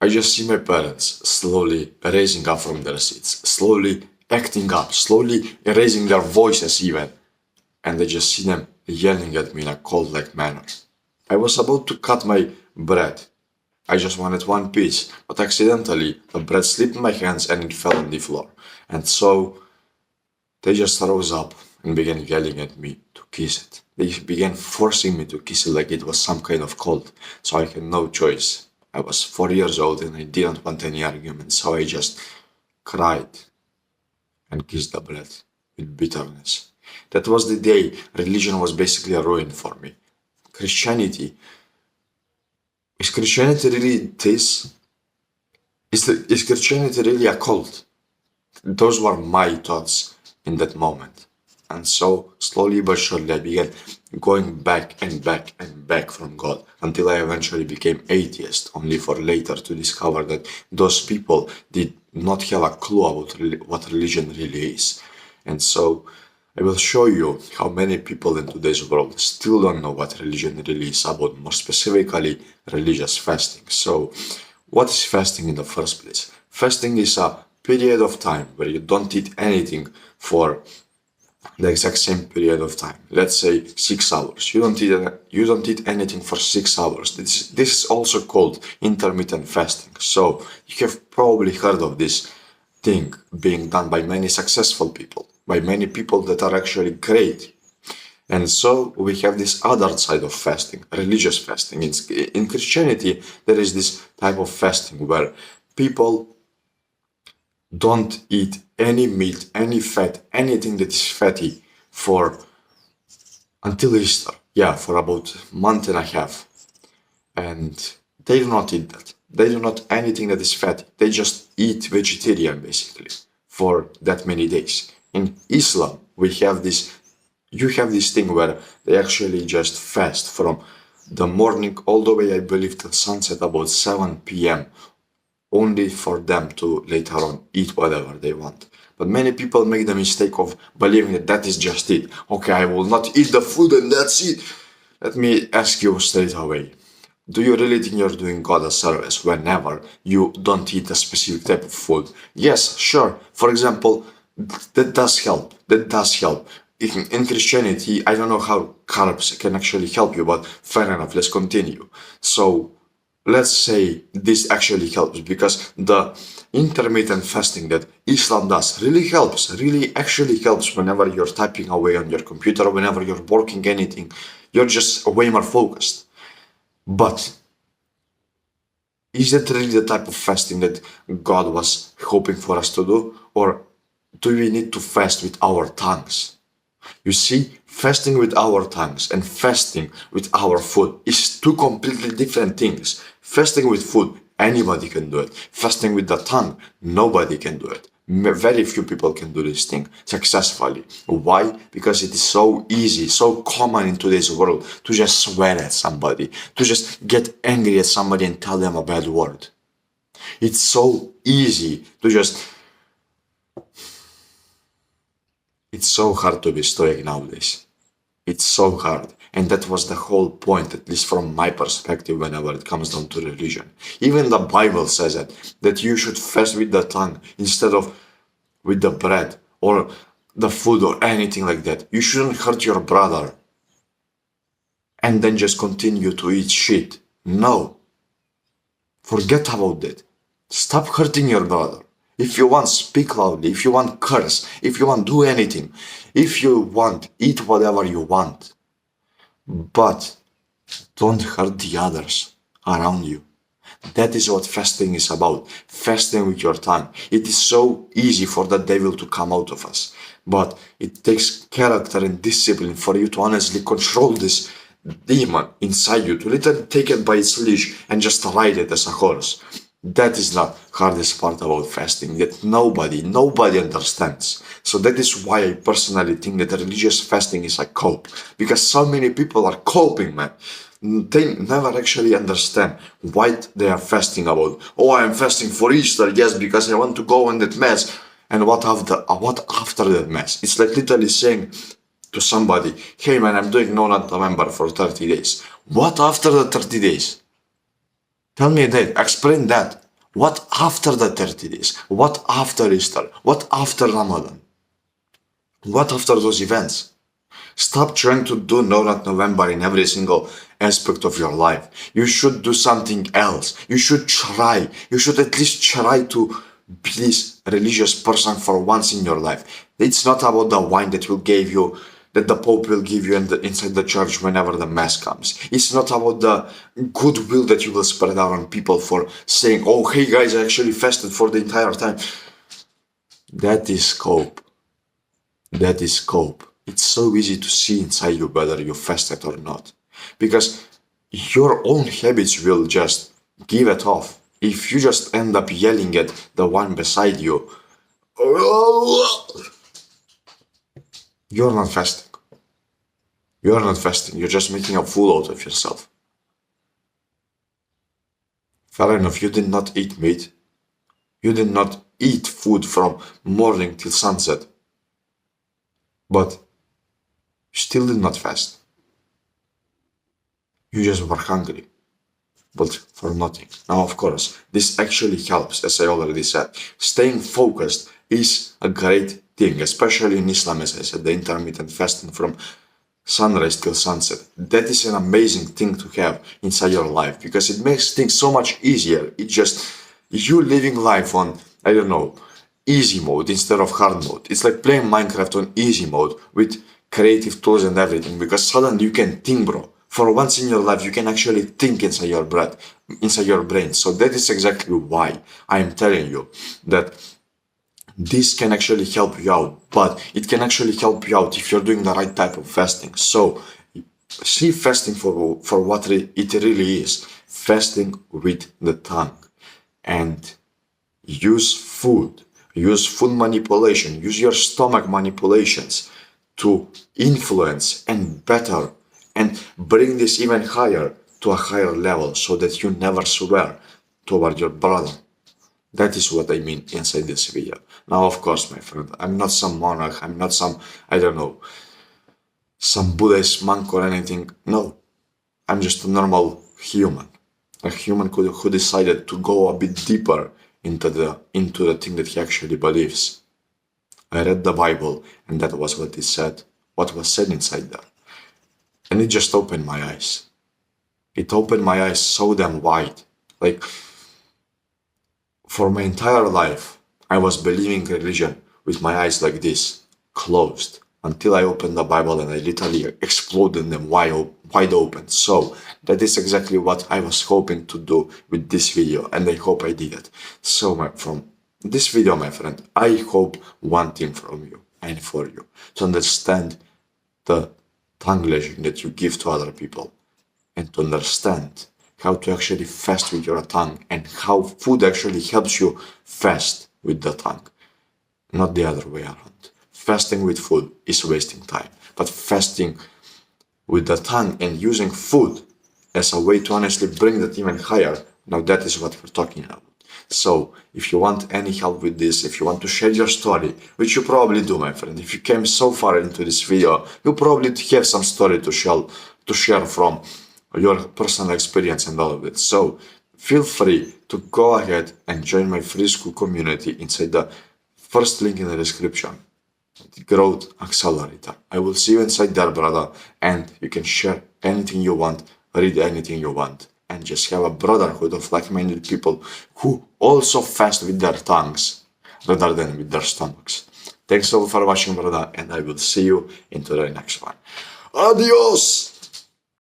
I just see my parents slowly raising up from their seats, slowly acting up, slowly raising their voices even, and I just see them yelling at me in a cold-like manner. I was about to cut my bread. I just wanted one piece, but accidentally the bread slipped in my hands and it fell on the floor. And so they just rose up and began yelling at me to kiss it. They began forcing me to kiss it like it was some kind of cult, so I had no choice. I was 4 years old and I didn't want any argument, so I just cried and kissed the bread with bitterness. That was the day religion was basically a ruin for me. Christianity. Is Christianity really this? Is Christianity really a cult? Those were my thoughts in that moment. And so, slowly but surely, I began going back and back and back from God until I eventually became atheist, only for later to discover that those people did not have a clue about what religion really is. And so, I will show you how many people in today's world still don't know what religion really is about, more specifically, religious fasting. So, what is fasting in the first place? Fasting is a period of time where you don't eat anything for the exact same period of time. Let's say 6 hours. You don't eat anything for 6 hours. This is also called intermittent fasting. So you have probably heard of this thing being done by many successful people, by many people that are actually great. And so we have this other side of fasting, religious fasting. In Christianity, there is this type of fasting where people don't eat any meat, any fat, anything that is fatty for until Easter. Yeah, for about a month and a half. And they do not eat that. They do not anything that is fatty. They just eat vegetarian basically for that many days. In Islam, you have this thing where they actually just fast from the morning all the way, I believe, till sunset, about 7 p.m. only for them to later on eat whatever they want. But many people make the mistake of believing that that is just it. Okay, I will not eat the food and that's it. Let me ask you straight away. Do you really think you're doing God a service whenever you don't eat a specific type of food? Yes, sure. For example, that does help. That does help. In Christianity, I don't know how carbs can actually help you, but fair enough, let's continue. So, let's say this actually helps because the intermittent fasting that Islam does really actually helps whenever you're typing away on your computer, whenever you're working anything, you're just way more focused. But is that really the type of fasting that God was hoping for us to do? Or do we need to fast with our tongues? You see, fasting with our tongues and fasting with our food is two completely different things. Fasting with food, anybody can do it. Fasting with the tongue, nobody can do it. Very few people can do this thing successfully. Why? Because it is so easy, so common in today's world to just swear at somebody, to just get angry at somebody and tell them a bad word. It's so easy to just... It's so hard to be stoic nowadays. It's so hard. And that was the whole point, at least from my perspective, whenever it comes down to religion. Even the Bible says it, that you should fast with the tongue instead of with the bread or the food or anything like that. You shouldn't hurt your brother and then just continue to eat shit. No. Forget about that. Stop hurting your brother. If you want, speak loudly. If you want, curse. If you want, do anything. If you want, eat whatever you want. But don't hurt the others around you. That is what fasting is about. Fasting with your tongue. It is so easy for the devil to come out of us. But it takes character and discipline for you to honestly control this demon inside you, to literally take it by its leash and just ride it as a horse. That is the hardest part about fasting, that nobody understands. So that is why I personally think that religious fasting is a cope. Because so many people are coping, man. They never actually understand what they are fasting about. Oh, I am fasting for Easter, yes, because I want to go on that mass. And what after that mass? It's like literally saying to somebody, hey man, I'm doing No Nut November for 30 days. What after the 30 days? Tell me that. Explain that. What after the 30 days? What after Easter? What after Ramadan? What after those events? Stop trying to do No Nut November in every single aspect of your life. You should do something else. You should try. You should at least try to be this religious person for once in your life. It's not about the wine that will give you, that the Pope will give you inside the church whenever the Mass comes. It's not about the goodwill that you will spread out on people for saying, oh, hey guys, I actually fasted for the entire time. That is scope. That is scope. It's so easy to see inside you whether you fasted or not. Because your own habits will just give it off. If you just end up yelling at the one beside you, you're not fasting. You're not fasting. You're just making a fool out of yourself. Fair enough, you did not eat meat. You did not eat food from morning till sunset. But still did not fast. You just were hungry, but for nothing. Now, of course, this actually helps, as I already said. Staying focused is a great thing, especially in Islam, as I said, the intermittent fasting from sunrise till sunset. That is an amazing thing to have inside your life because it makes things so much easier. It's just you living life on, I don't know, easy mode instead of hard mode. It's like playing Minecraft on easy mode with creative tools and everything because suddenly you can think, bro. For once in your life, you can actually think inside your brain. So that is exactly why I am telling you that this can actually help you out, but it can actually help you out if you're doing the right type of fasting. So see fasting for what it really is. Fasting with the tongue. And use food manipulation, use your stomach manipulations to influence and better and bring this even higher to a higher level so that you never swear toward your brother. That is what I mean inside this video. Now, of course, my friend, I'm not some monarch, I'm not some, I don't know, some Buddhist monk or anything. No, I'm just a normal human. A human who decided to go a bit deeper into the thing that he actually believes. I read the Bible, and that was what it said, what was said inside there. And it just opened my eyes. It opened my eyes so damn wide. Like, for my entire life, I was believing religion with my eyes like this, closed, until I opened the Bible and I literally exploded them wide open. So that is exactly what I was hoping to do with this video, and I hope I did it. So from this video, my friend, I hope one thing from you and for you, to understand the tongue lashing that you give to other people, and to understand how to actually fast with your tongue and how food actually helps you fast with the tongue, not the other way around. Fasting with food is wasting time, but fasting with the tongue and using food as a way to honestly bring that even higher, now that is what we're talking about. So if you want any help with this, if you want to share your story, which you probably do, my friend, if you came so far into this video, you probably have some story to share from your personal experience and all of it. So feel free to go ahead and join my free school community inside the first link in the description, the Growth Accelerator. I will see you inside there, brother, and you can share anything you want, read anything you want, and just have a brotherhood of like-minded people who also fast with their tongues rather than with their stomachs. Thanks all for watching, brother, and I will see you into the next one. Adios!